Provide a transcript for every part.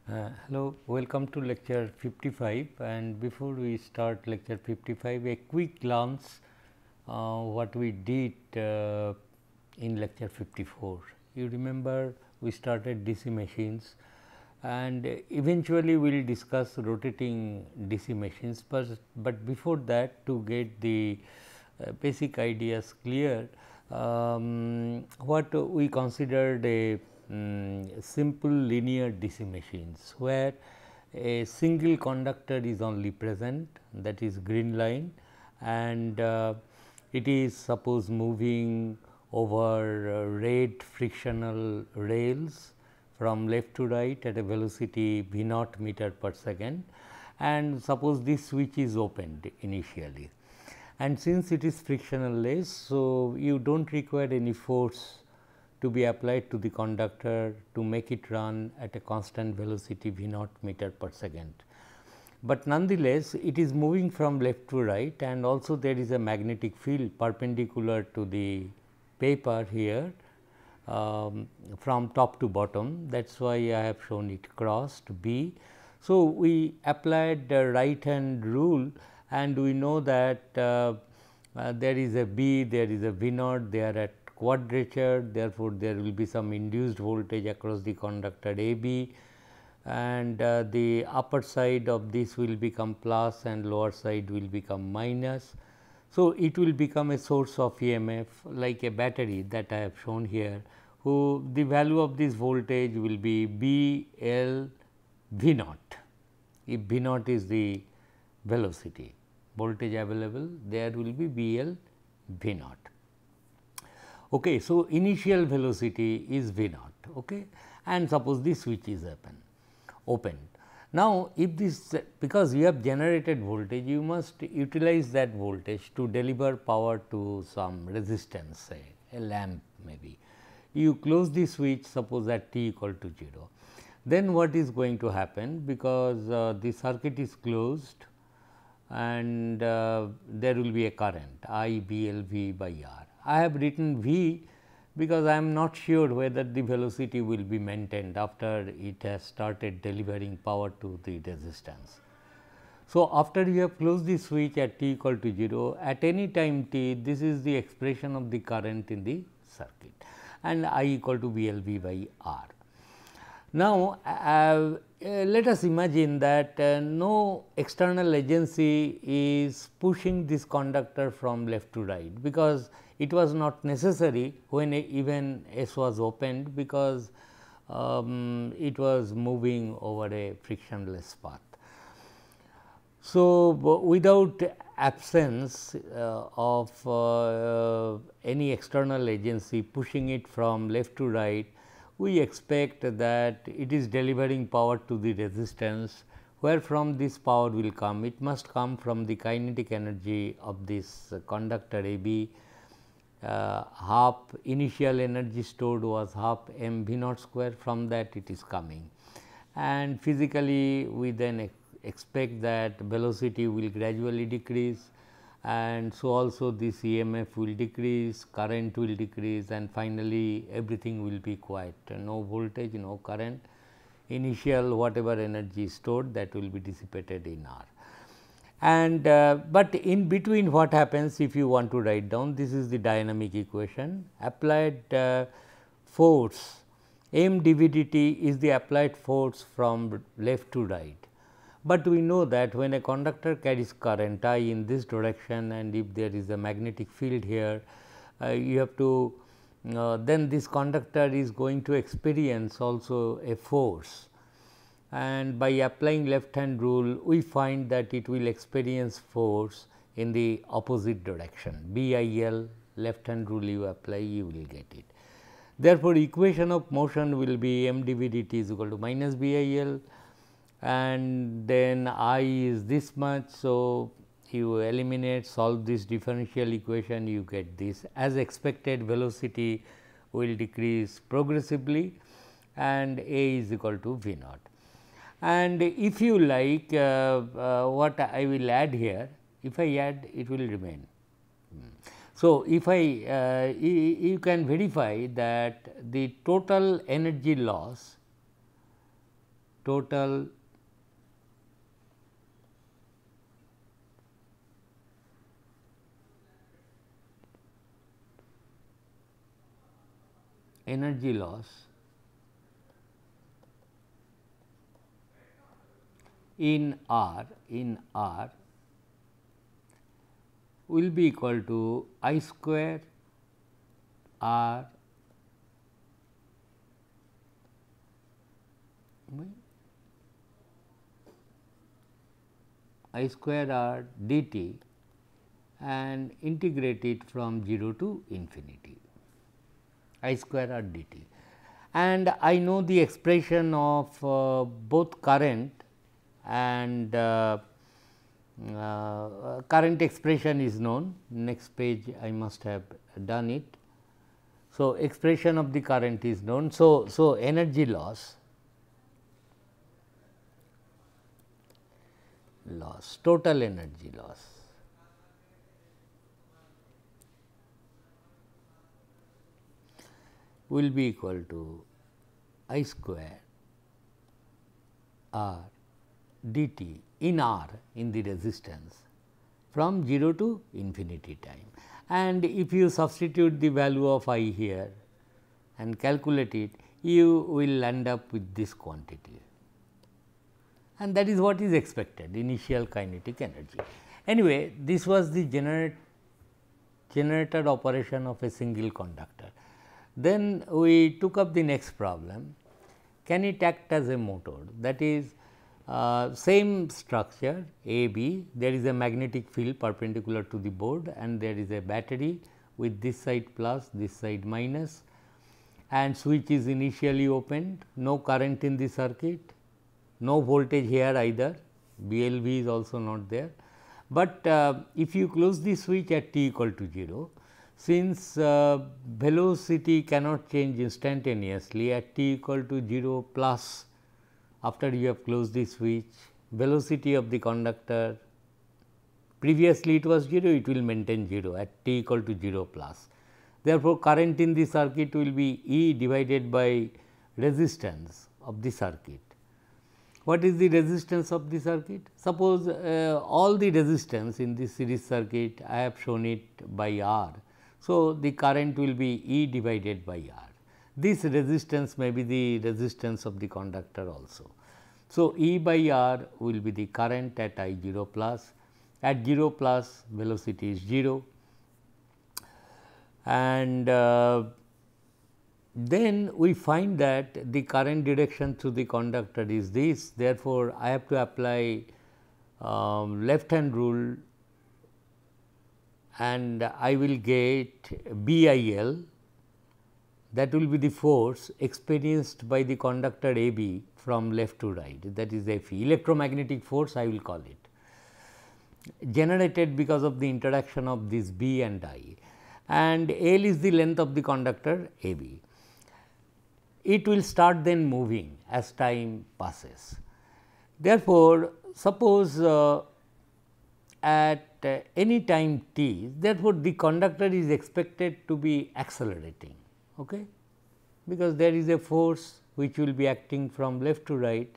Hello, welcome to lecture 55, and before we start lecture 55, a quick glance what we did in lecture 54. You remember we started DC machines, and eventually we will discuss rotating DC machines, but before that, to get the basic ideas clear, what we considered a simple linear DC machines, where a single conductor is only present, that is green line, and it is suppose moving over red frictional rails from left to right at a velocity v naught meter per second, and suppose this switch is opened initially, and since it is frictionless, so you do not require any force to be applied to the conductor to make it run at a constant velocity v naught meter per second. But nonetheless, it is moving from left to right, and also there is a magnetic field perpendicular to the paper here from top to bottom. That is why I have shown it crossed B. So, we applied the right hand rule, and we know that there is a B, there is a V naught, they are at quadrature, therefore, there will be some induced voltage across the conductor A B, and the upper side of this will become plus and lower side will become minus. So, it will become a source of EMF like a battery that I have shown here, who the value of this voltage will be B L V naught. If V naught is the velocity voltage available, there will be B L V naught. Okay, so, initial velocity is V naught, okay, and suppose this switch is opened. Now, if this, because you have generated voltage, you must utilize that voltage to deliver power to some resistance, say a lamp maybe. You close the switch, suppose at t equal to 0. Then what is going to happen, because the circuit is closed and there will be a current I B L V by R. I have written V because I am not sure whether the velocity will be maintained after it has started delivering power to the resistance. So, after you have closed the switch at t equal to 0, at any time t, this is the expression of the current in the circuit, and I equal to V L V by R. Now, let us imagine that no external agency is pushing this conductor from left to right, because it was not necessary when even S was opened, because it was moving over a frictionless path. So, without absence of any external agency pushing it from left to right, we expect that it is delivering power to the resistance. Where from this power will come? It must come from the kinetic energy of this conductor A B. Half initial energy stored was half m V naught square, from that it is coming, and physically we then expect that velocity will gradually decrease, and so also this EMF will decrease, current will decrease, and finally everything will be quiet, no voltage, no current, initial whatever energy stored, that will be dissipated in R. And but in between what happens, if you want to write down, this is the dynamic equation. Applied force m dVdt is the applied force from left to right. But we know that when a conductor carries current I in this direction, and if there is a magnetic field here, you have to then this conductor is going to experience also a force, and by applying left hand rule we find that it will experience force in the opposite direction. B I L, left hand rule you apply, you will get it. Therefore, equation of motion will be m dVdt is equal to minus B I L, and then I is this much. So, you eliminate, solve this differential equation, you get this. As expected, velocity will decrease progressively, and A is equal to V naught. And if you like, what I will add here, if I add, it will remain. So, if I you can verify that the total energy loss total energy loss in R will be equal to I square R I square R dt and integrate it from 0 to infinity I square R dt. And I know the expression of both current and current expression is known. Next page I must have done it. So, expression of the current is known. So energy loss total energy loss will be equal to I square R dt in R in the resistance from 0 to infinity time. And if you substitute the value of I here and calculate it, you will end up with this quantity, and that is what is expected, initial kinetic energy. Anyway, this was the generator operation of a single conductor. Then we took up the next problem. Can it act as a motor? That is, same structure A B, there is a magnetic field perpendicular to the board and there is a battery with this side plus, this side minus, and switch is initially opened, no current in the circuit, no voltage here either, BLV is also not there. But if you close the switch at t equal to 0, since velocity cannot change instantaneously at t equal to 0 plus, after you have closed the switch, velocity of the conductor, previously it was 0, it will maintain 0 at t equal to 0 plus. Therefore, current in the circuit will be E divided by resistance of the circuit. What is the resistance of the circuit? Suppose all the resistance in this series circuit, I have shown it by R. So, the current will be E divided by R. This resistance may be the resistance of the conductor also. So, E by R will be the current at I 0 plus, at 0 plus velocity is 0, and then we find that the current direction through the conductor is this. Therefore, I have to apply left hand rule and I will get BIL, that will be the force experienced by the conductor AB from left to right, that is Fe, electromagnetic force I will call it, generated because of the interaction of this B and I, and L is the length of the conductor AB. It will start then moving as time passes. Therefore, suppose at any time t, therefore, the conductor is expected to be accelerating, okay? Because there is a force which will be acting from left to right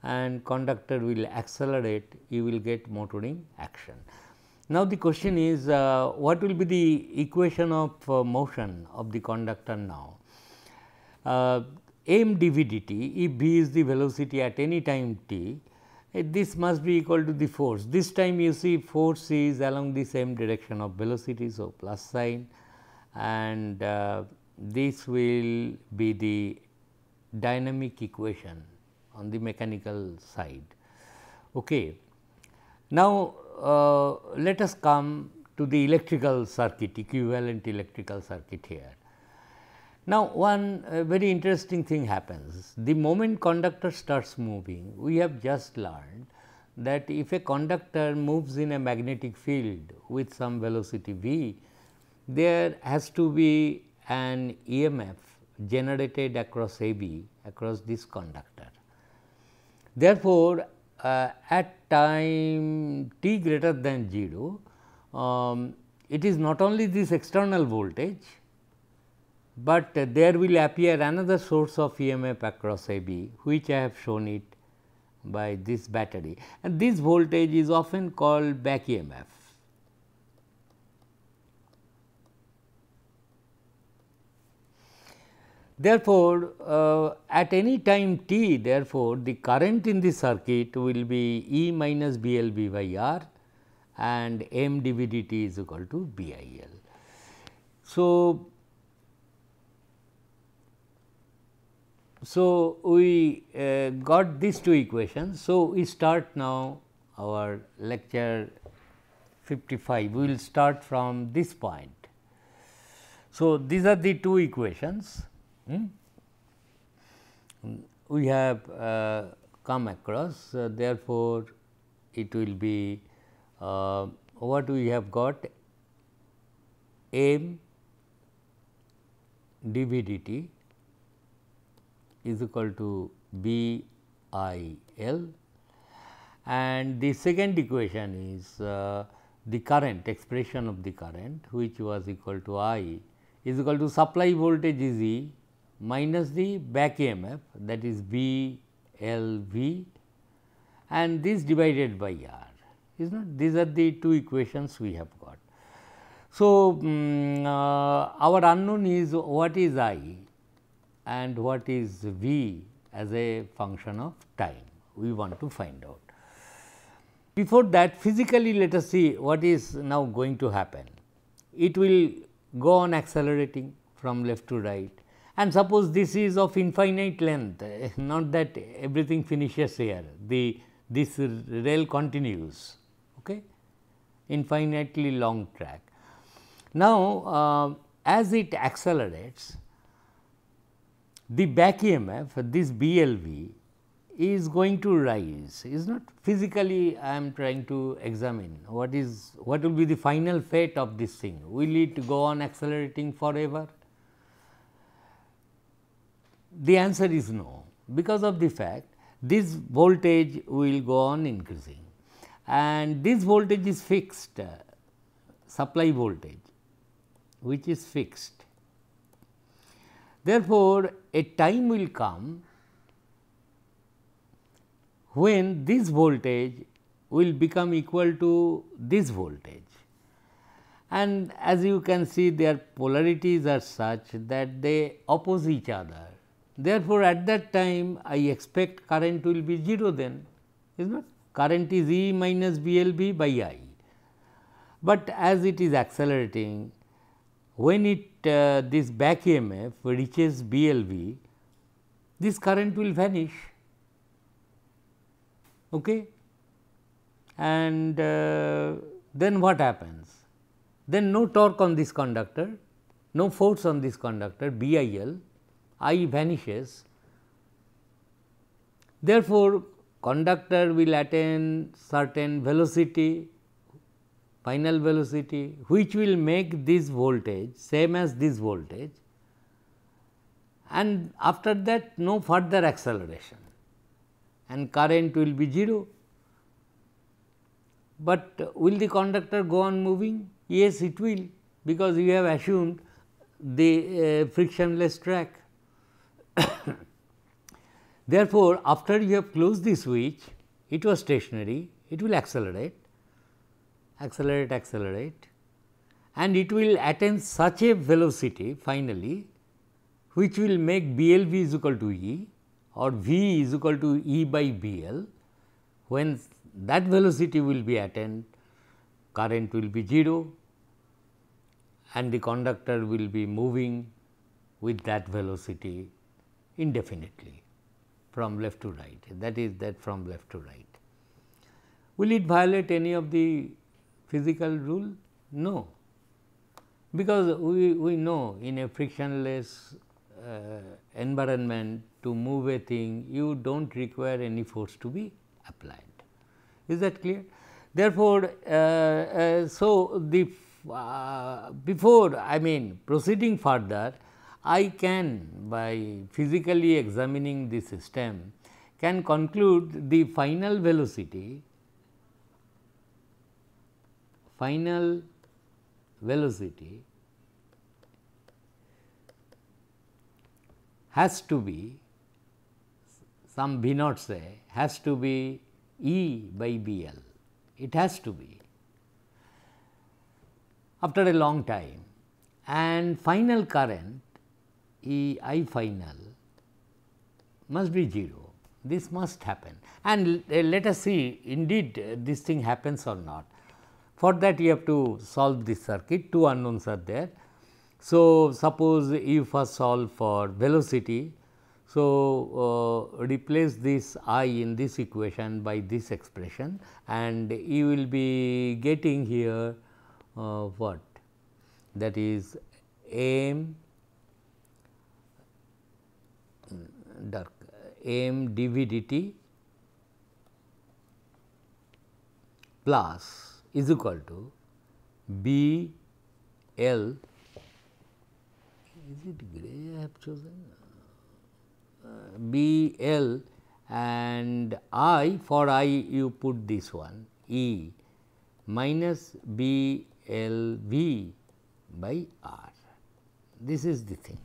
and conductor will accelerate, you will get motoring action. Now, the question is what will be the equation of motion of the conductor now? M dv dt, if b is the velocity at any time t, this must be equal to the force. This time you see force is along the same direction of velocity, so plus sign, and this will be the dynamic equation on the mechanical side. Okay. Now, let us come to the electrical circuit, equivalent electrical circuit here. Now, one very interesting thing happens. The moment conductor starts moving, we have just learned that if a conductor moves in a magnetic field with some velocity v, there has to be an EMF generated across AB, across this conductor. Therefore, at time t greater than 0, it is not only this external voltage, but there will appear another source of EMF across AB, which I have shown it by this battery, and this voltage is often called back EMF. Therefore, at any time t, therefore, the current in the circuit will be E minus BLB by R, and M dVdt is equal to BIL. So, we got these two equations. So, we start now our lecture 55. We will start from this point. So, these are the two equations we have come across. Therefore, it will be what we have got, M dVdt is equal to B I L, and the second equation is the current, expression of the current, which was equal to I is equal to supply voltage is E minus the back EMF, that is B L V, and this divided by R, is not. These are the two equations we have got. So, our unknown is what is I and what is V as a function of time, we want to find out. Before that, physically let us see what is now going to happen. It will go on accelerating from left to right, and suppose this is of infinite length, not that everything finishes here, this rail continues, okay, infinitely long track. Now, as it accelerates, the back EMF, this BLV, is going to rise, is not. Physically I am trying to examine what will be the final fate of this thing. Will it go on accelerating forever? The answer is no, because of the fact this voltage will go on increasing, and this voltage is fixed, supply voltage, which is fixed. Therefore, a time will come when this voltage will become equal to this voltage, and as you can see, their polarities are such that they oppose each other. Therefore, at that time I expect current will be 0 then, is not. Current is E minus BLB by I, but as it is accelerating, when it this back EMF reaches BLV, this current will vanish, okay. And then what happens? Then no torque on this conductor, no force on this conductor, BIL, I vanishes. Therefore, conductor will attain certain velocity, final velocity, which will make this voltage same as this voltage, and after that no further acceleration, and current will be 0. But will the conductor go on moving? Yes, it will, because we have assumed the frictionless track. Therefore, after you have closed the switch, it was stationary, it will accelerate, and it will attain such a velocity finally, which will make BLV is equal to E or V is equal to E by BL. When that velocity will be attained, current will be 0 and the conductor will be moving with that velocity indefinitely from left to right, that is that from left to right. Will it violate any of the physical rule? No, because we know in a frictionless environment, to move a thing you do not require any force to be applied. Is that clear? Therefore, so the before proceeding further, I can, by physically examining the system, can conclude the final velocity has to be, some V naught say, has to be E by B L, it has to be after a long time, and final current E I final must be 0. This must happen, and let us see indeed this thing happens or not. For that you have to solve this circuit, two unknowns are there. So, suppose you first solve for velocity. So, replace this I in this equation by this expression, and you will be getting here what, that is m dark m dv dt plus is equal to B L, is it gray I have chosen, B L, and I, for I you put this one E minus B L V by R. This is the thing.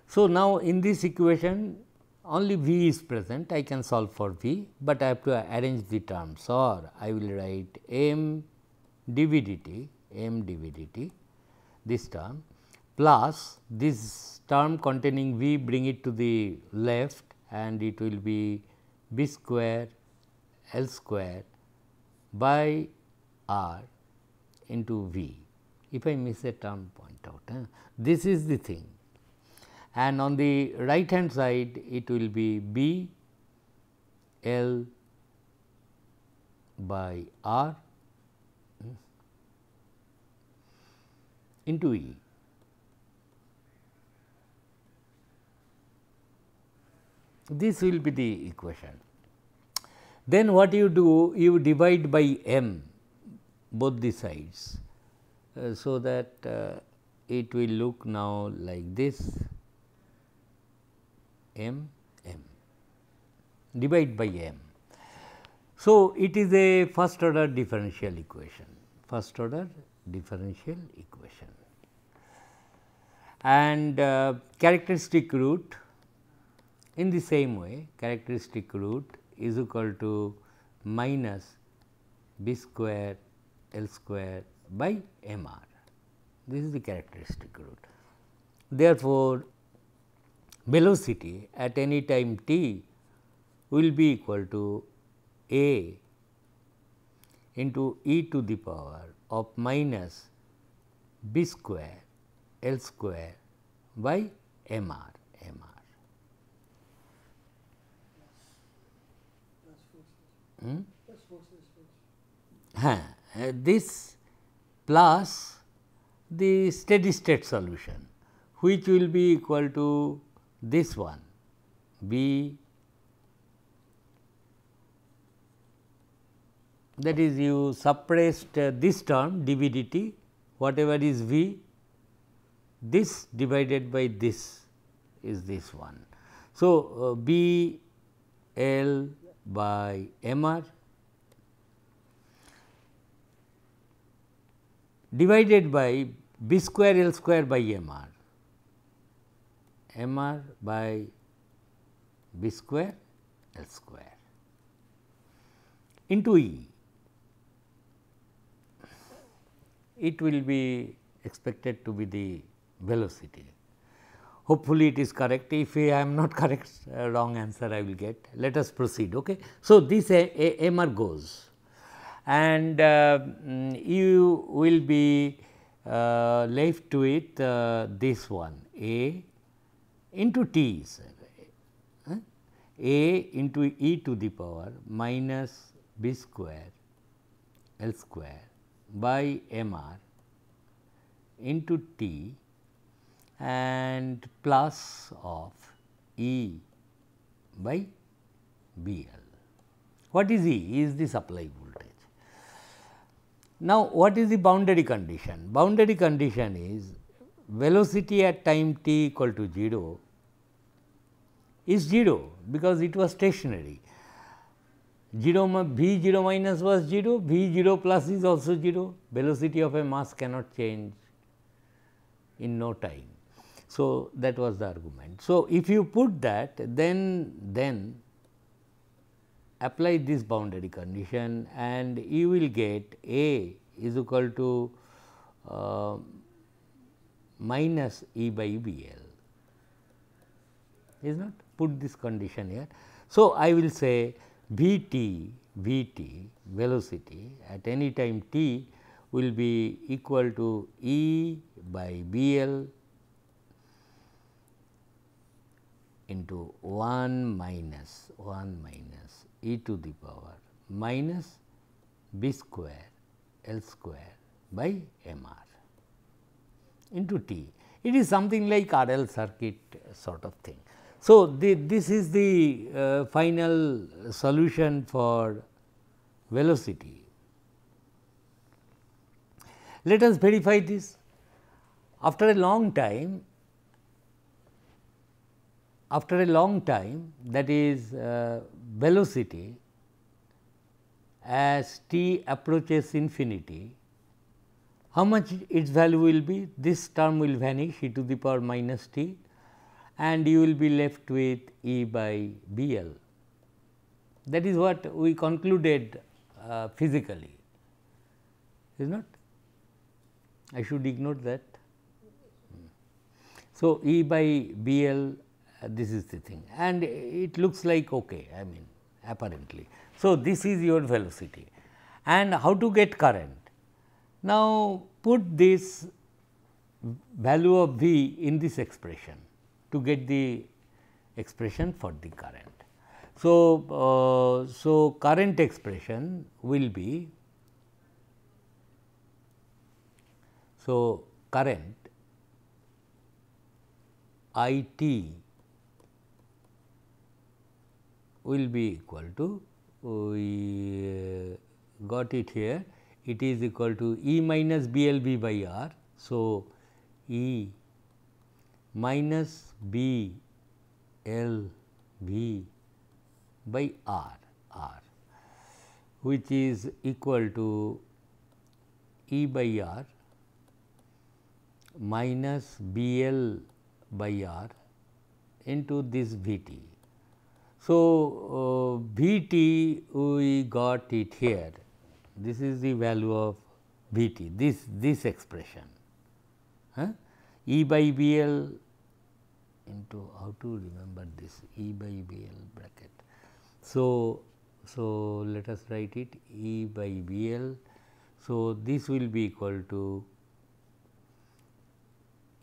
So, now in this equation only V is present, I can solve for V, but I have to arrange the terms, or I will write m dv dt, this term plus this term containing V, bring it to the left, and it will be B square L square by R into V. If I miss a term, point out. This is the thing, and on the right hand side it will be B L by R into E. This will be the equation. Then what you do, you divide by m both the sides, so that it will look now like this, m m, divide by m. So, it is a first order differential equation, first order differential equation, and characteristic root in the same way, characteristic root is equal to minus B square L square by m r. This is the characteristic root. Therefore, velocity at any time t will be equal to A into e to the power of minus B square L square by m r. This plus the steady state solution, which will be equal to this one B, that is you suppressed this term dv dt, whatever is V, this divided by this is this one. So, B L by m r divided by B square L square by m r by B square L square into E. It will be expected to be the velocity. Hopefully, it is correct. If I am not correct, wrong answer I will get. Let us proceed. Okay. So, this m r goes, and you will be left with this one A into T, A into e to the power minus B square L square by m r into T and plus of E by B L. What is E? E is the supply voltage. Now, what is the boundary condition? Boundary condition is velocity at time t equal to 0 is 0, because it was stationary. 0 V 0 minus was 0, V 0 plus is also 0, velocity of a mass cannot change in no time. So, that was the argument. So, if you put that, then apply this boundary condition and you will get A is equal to minus E by B L, is not, put this condition here. So, I will say V t velocity at any time t will be equal to E by B L into 1 minus e to the power minus b square L square by m r into t. It is something like RL circuit sort of thing. So, this is the final solution for velocity. Let us verify this. After a long time, that is velocity as t approaches infinity, how much its value will be? This term will vanish, e to the power minus t, and you will be left with E by B L. That is what we concluded physically, is not? I should ignore that. So, E by B L, this is the thing, and it looks like okay, I mean apparently. So, this is your velocity, and how to get current? Now, put this value of V in this expression to get the expression for the current. So, so current expression will be, so current I t will be equal to, we got it here, it is equal to E minus B L V by R. So, E minus B L V by R, which is equal to E by R minus B L by R into this V t. So, V t we got it here, this is the value of V t, this expression, E by B L into, how to remember this, E by B L bracket. So, let us write it E by B L. So, this will be equal to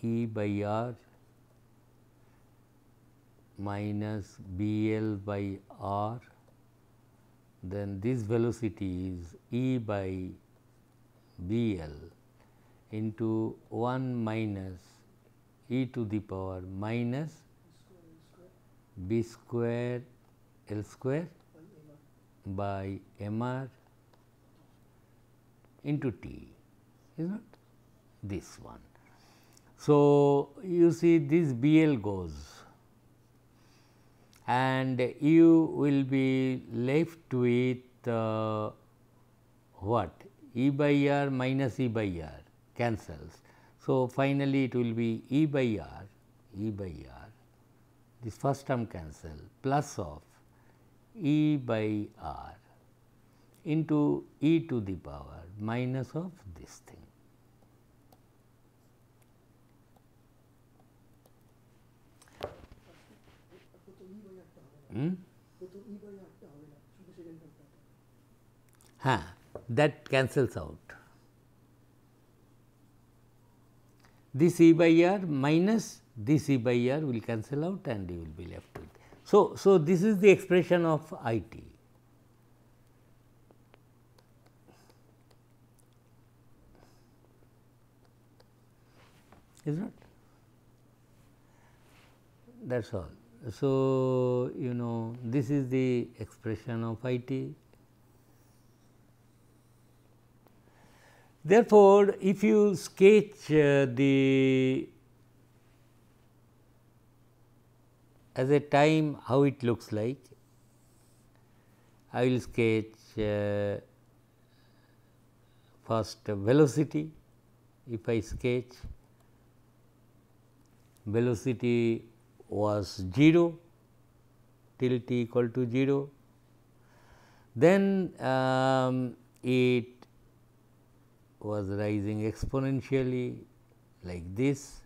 E by R minus B L by R, then this velocity is E by B L into 1 minus e to the power minus b square L square by m r into t, is not this one. So, you see this B L goes and you will be left with what, E by R minus E by R cancels. So, finally, it will be E by R, this first term cancel, plus of E by R into e to the power minus of this thing. That cancels out. This E by R minus this E by R will cancel out and you will be left with. So, this is the expression of I t. Is not? That is all. So, you know, this is the expression of I t. Therefore, if you sketch the as a time how it looks like, I will sketch first velocity. If I sketch velocity was 0 till t equal to 0. Then it was rising exponentially like this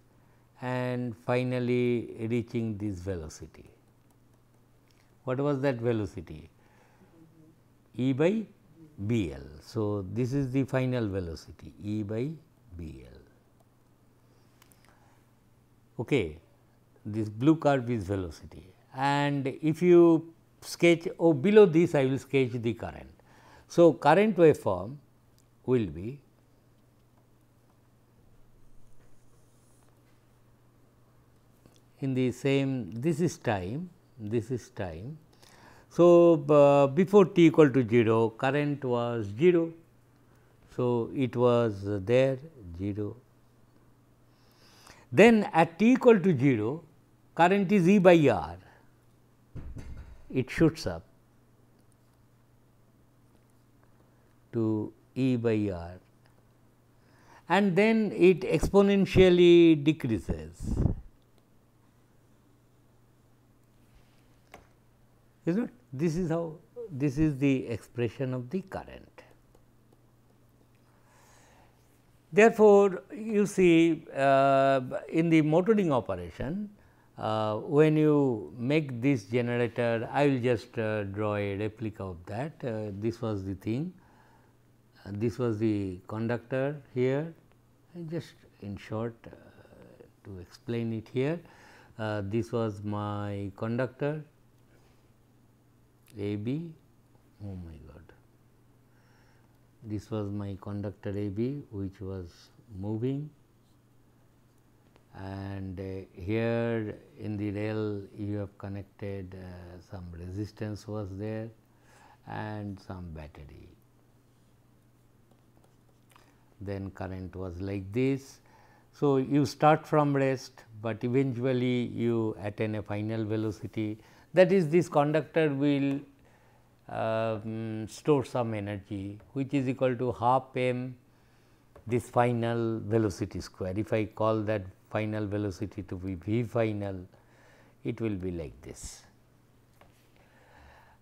and finally reaching this velocity. What was that velocity? E by B L. So, this is the final velocity E by B L. Okay. This blue curve is velocity, and if you sketch below this I will sketch the current. So, current waveform will be in the same, this is time, this is time. So, before t equal to 0 current was 0. So, it was there 0. Then at t equal to 0 current is E by R, it shoots up to E by R and then it exponentially decreases, is not? This is how, this is the expression of the current. Therefore, you see in the motoring operation, when you make this generator, I will just draw a replica of that. This was the thing, this was the conductor here, just in short to explain it here. This was my conductor AB, oh my god, this was my conductor AB which was moving, and here in the rail you have connected some resistance was there and some battery. Then current was like this. So, you start from rest, but eventually you attain a final velocity, that is this conductor will store some energy which is equal to half m this final velocity square. If I call that final velocity to be v final, it will be like this.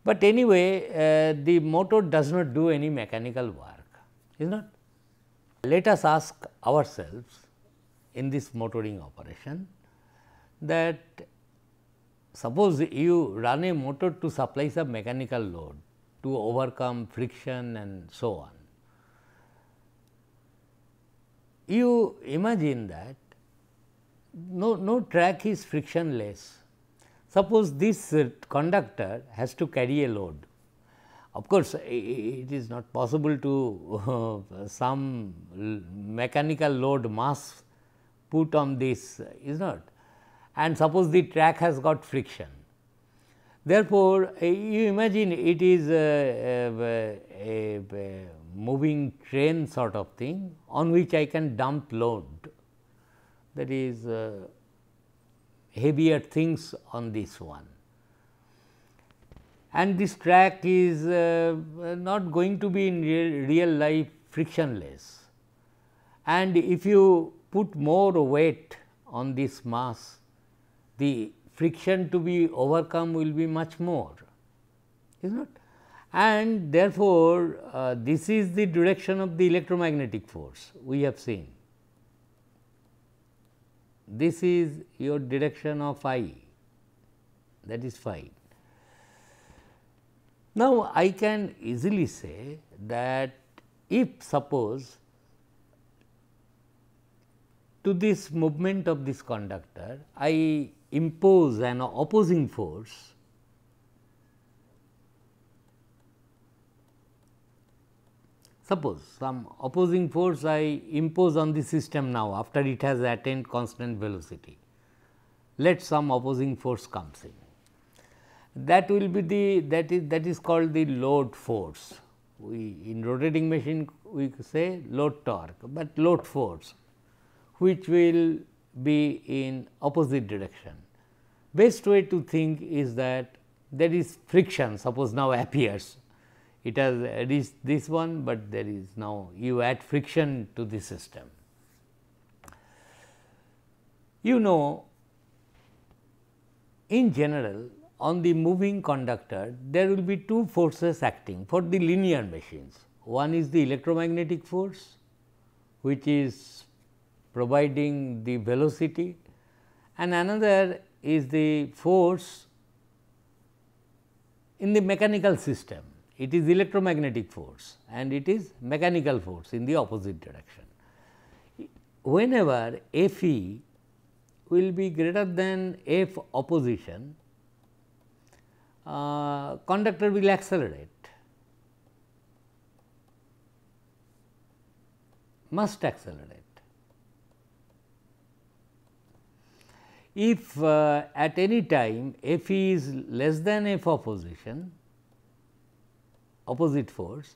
But anyway, the motor does not do any mechanical work, is not? Let us ask ourselves in this motoring operation that suppose you run a motor to supply some mechanical load to overcome friction and so on. You imagine that no track is frictionless. Suppose this conductor has to carry a load. Of course, it is not possible to some mechanical load mass put on this, is not, and suppose the track has got friction. Therefore, you imagine it is a moving train sort of thing on which I can dump load, that is heavier things on this one, and this track is not going to be in real life frictionless, and if you put more weight on this mass, the friction to be overcome will be much more, is not? And therefore, this is the direction of the electromagnetic force we have seen. This is your direction of I, that is phi. Now, I can easily say that if suppose to this movement of this conductor I impose an opposing force, suppose some opposing force I impose on the system now after it has attained constant velocity, let some opposing force comes in, that will be the that is called the load force. We in rotating machine we say load torque, but load force which will be in opposite direction. Best way to think is that there is friction, suppose now appears, it has reached this one, but there is now you add friction to the system. You know in general on the moving conductor there will be two forces acting for the linear machines. One is the electromagnetic force, which is providing the velocity, and another is the force in the mechanical system. It is electromagnetic force and it is mechanical force in the opposite direction. Whenever F e will be greater than F opposition, conductor will accelerate, must accelerate. If at any time F e is less than F opposition, opposite force,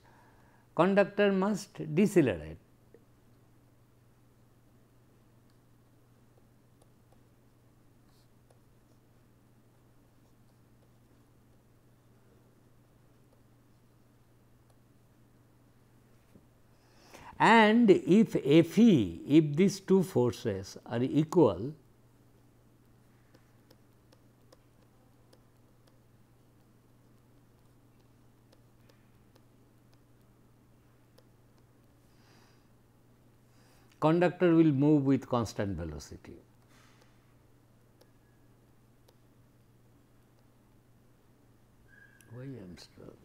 conductor must decelerate. And if F e, if these two forces are equal, conductor will move with constant velocity. Why I am struggling?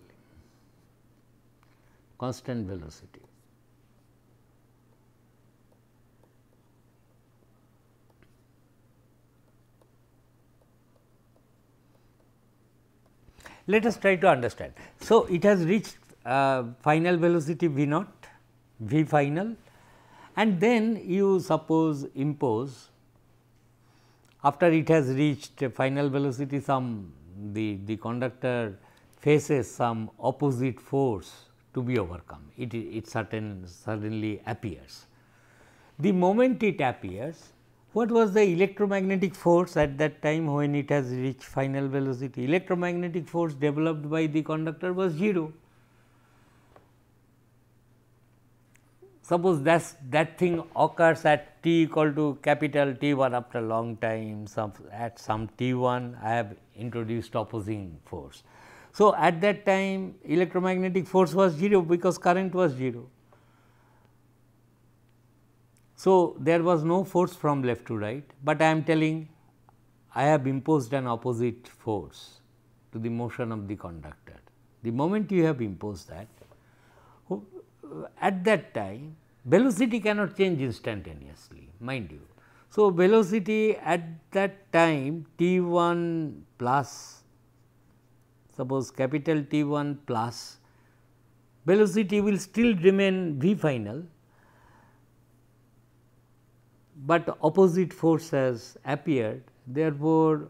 Constant velocity. Let us try to understand. So, it has reached final velocity V naught, V final, and then you suppose impose, after it has reached final velocity, some the conductor faces some opposite force to be overcome. It suddenly appears. The moment it appears, what was the electromagnetic force at that time when it has reached final velocity? Electromagnetic force developed by the conductor was 0. Suppose that thing occurs at t equal to capital T 1 after a long time, at some t 1 I have introduced opposing force. So, at that time electromagnetic force was 0 because current was 0. So, there was no force from left to right, but I am telling I have imposed an opposite force to the motion of the conductor. The moment you have imposed that, at that time velocity cannot change instantaneously, mind you. So, velocity at that time t 1 plus, suppose capital T 1 plus, velocity will still remain V final, but opposite force has appeared. Therefore,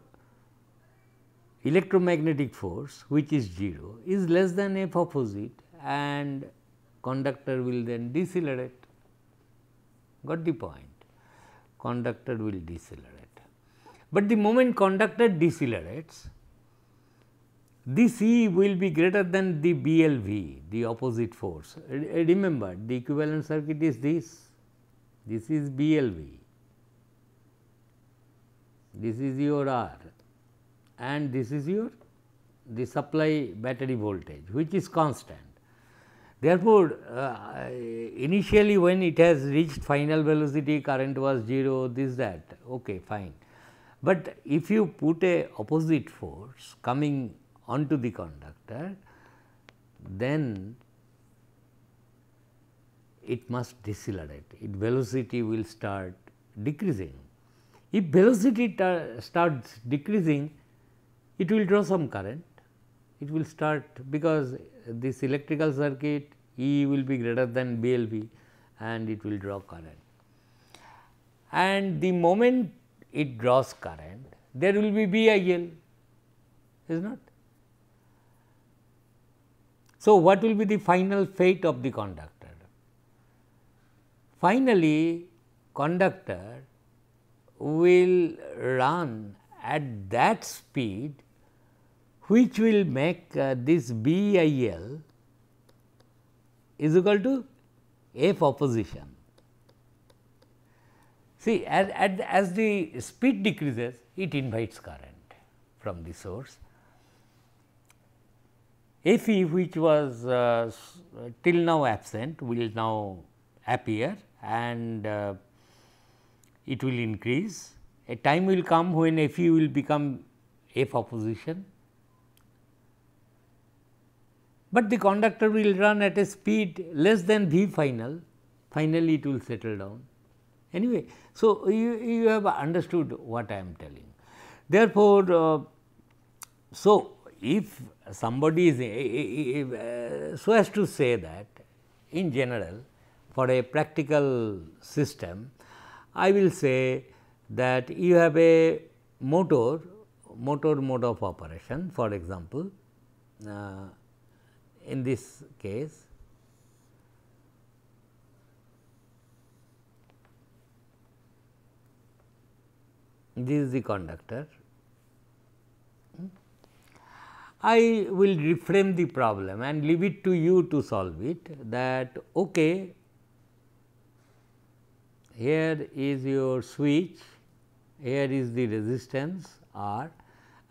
electromagnetic force, which is 0, is less than F opposite, and conductor will then decelerate. Got the point? Conductor will decelerate. But the moment conductor decelerates, this E will be greater than the BLV, the opposite force. Remember, the equivalent circuit is this. This is BLV, this is your R, and this is your the supply battery voltage, which is constant. Therefore, initially when it has reached final velocity, current was 0, this that, okay, fine. But if you put a opposite force coming onto the conductor, then it must decelerate, its velocity will start decreasing. If velocity starts decreasing, it will draw some current, it will start, because this electrical circuit E will be greater than BLV and it will draw current. And the moment it draws current, there will be BIL, is not? So, what will be the final fate of the conductor? Finally, conductor will run at that speed which will make this BIL is equal to F opposition. See, as the speed decreases, it invites current. from the source. Fe, which was till now absent, will now appear, and it will increase. A time will come when Fe will become F opposition, but the conductor will run at a speed less than V final. Finally, it will settle down. Anyway, so you have understood what I am telling. Therefore, so if somebody is so as to say that in general for a practical system, I will say that you have a motor mode of operation, for example, in this case this is the conductor. I will reframe the problem and leave it to you to solve it, that okay, here is your switch, here is the resistance R,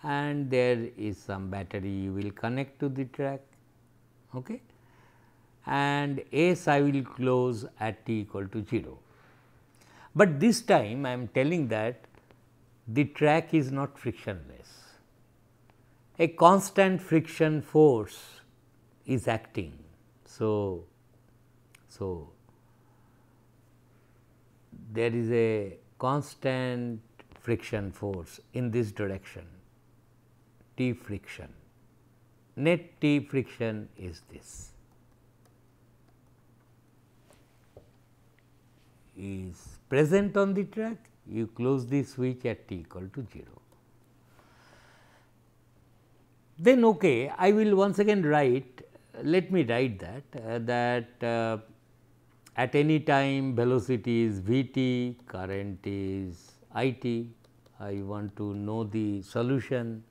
and there is some battery you will connect to the track, okay, and S I will close at t equal to 0. But this time I am telling that the track is not frictionless. A constant friction force is acting. So there is a constant friction force in this direction, T friction. Net T friction is this, is present on the track. You close the switch at t equal to 0. Then okay, I will once again write, let me write that at any time velocity is v t, current is I t. I want to know the solution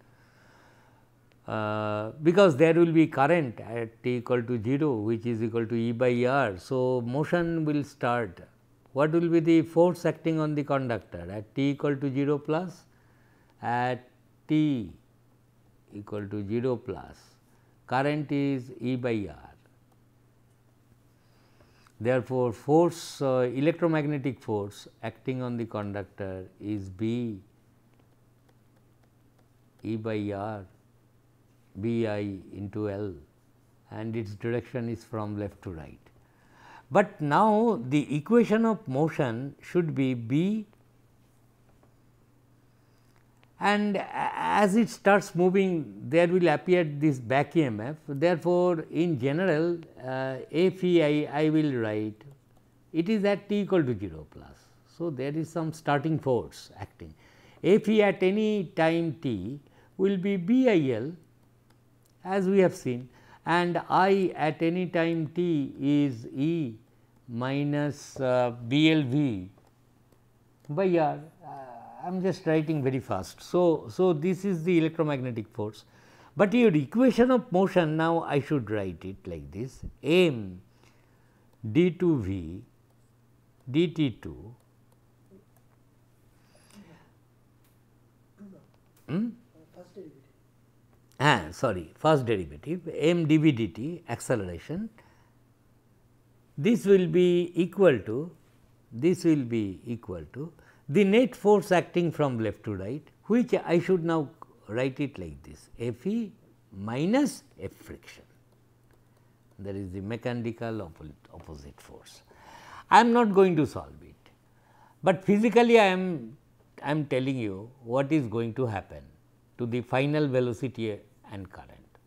because there will be current at t equal to 0, which is equal to E by R. So, motion will start. What will be the force acting on the conductor at t equal to 0 plus, at t equal to 0 plus, current is E by R. Therefore, force electromagnetic force acting on the conductor is B E by R, B I into L, and its direction is from left to right. But now, the equation of motion should be B, and as it starts moving, there will appear this back EMF. Therefore, in general F I will write it is at t equal to 0 plus. So, there is some starting force acting. F at any time t will be B I L, as we have seen, and I at any time t is E minus B L V by R. I am just writing very fast. So, this is the electromagnetic force, but your equation of motion, now I should write it like this: m d 2 v dt 2 first derivative m dv dt acceleration, this will be equal to the net force acting from left to right, which I should now write it like this: F E minus F friction. There is the mechanical opposite force. I am not going to solve it, but physically I am telling you what is going to happen to the final velocity and current.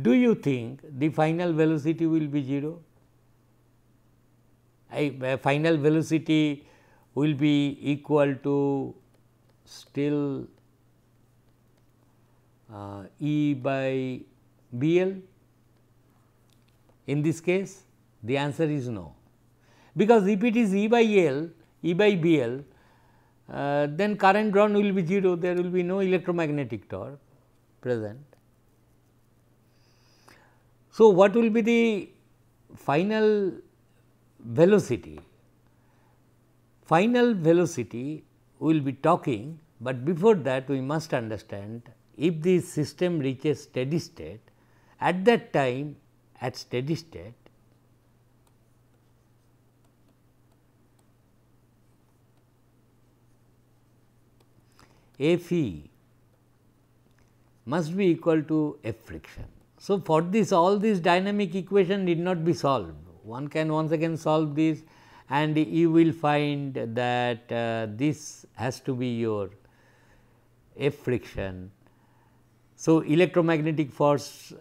Do you think the final velocity will be 0? Final velocity will be equal to still E by B L. In this case, the answer is no, because if it is E by L, E by B L, then current drawn will be 0, there will be no electromagnetic torque present. So, what will be the final velocity? Final velocity we will be talking but before that we must understand, if the system reaches steady state, at that time at steady state F E must be equal to F friction. So, for this all these dynamic equation need not be solved. One can once again solve this and you will find that this has to be your F friction. So, electromagnetic force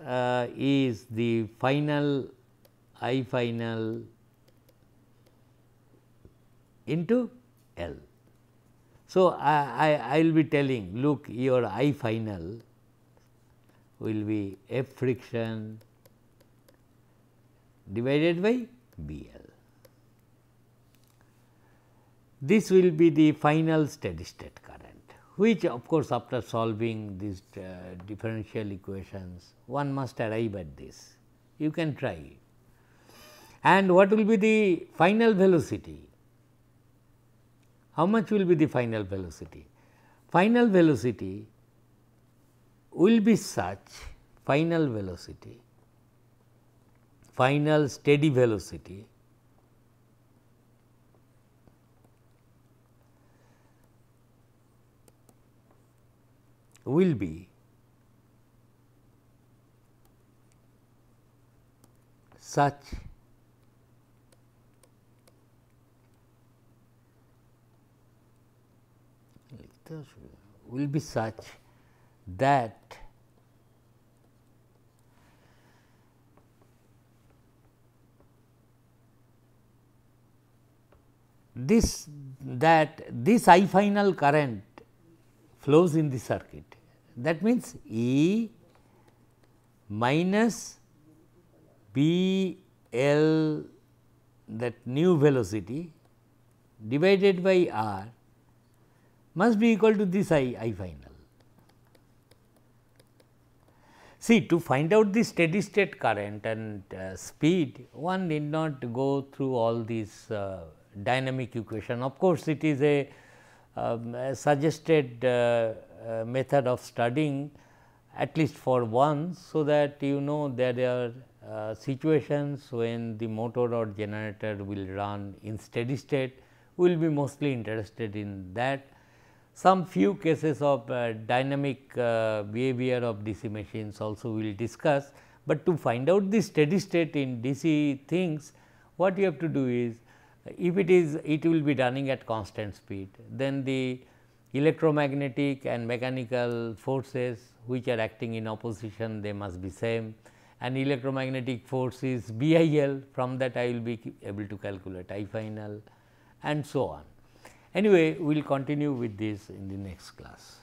is the final I final into L. So, I will be telling, look, your I final will be F friction divided by B L. This will be the final steady state current, which of course, after solving these differential equations, one must arrive at this. You can try. And what will be the final velocity? How much will be the final velocity? Final velocity will be such, final velocity, final steady velocity will be such that this I final current flows in the circuit. That means, E minus B L, that new velocity, divided by R must be equal to this I final. See, to find out the steady state current and speed, one need not go through all these dynamic equation. Of course, it is a suggested method of studying, at least for once, so that you know there are situations when the motor or generator will run in steady state. We will be mostly interested in that. Some few cases of dynamic behavior of DC machines also we will discuss, but to find out the steady state in DC things, what you have to do is, if it will be running at constant speed, then the electromagnetic and mechanical forces which are acting in opposition, they must be same, and electromagnetic force is BIL, from that I will be able to calculate I final and so on. Anyway, we will continue with this in the next class.